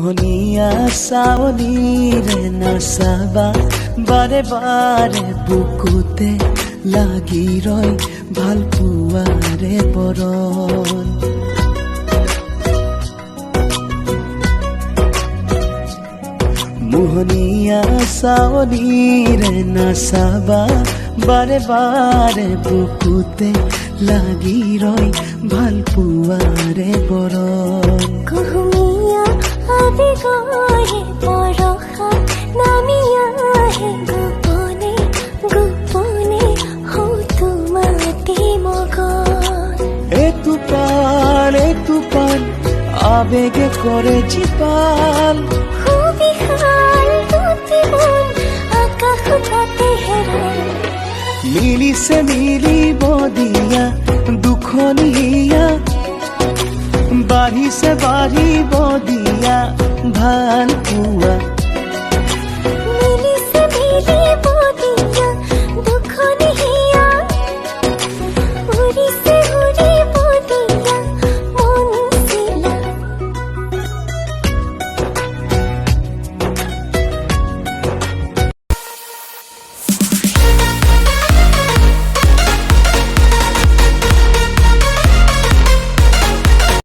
মোহনীয়া চাৱনিৰে নাচাবা বাৰে বাৰে বুকুতে লাগি ৰয় ভাল পোৱাৰে বৰণ। মোহনীয়া চাৱনিৰে নাচাবা বাৰে বাৰে বুকুতে লাগি ৰয় ভাল পোৱাৰে বৰণ। কুহুমীয়া আবেগৰে বৰষা নামি আহে গোপনে গোপনে হয়তো মাতি মগন। এইটো পান আবেগে কৰে জীপাল সুবিশাল দুটি মন আকাশতে হেৰাই। মিলিছে মিলিব দিয়া দুখনীয়া বাঢ়িছে বাঢ়িব দিয়া ভাল পোৱা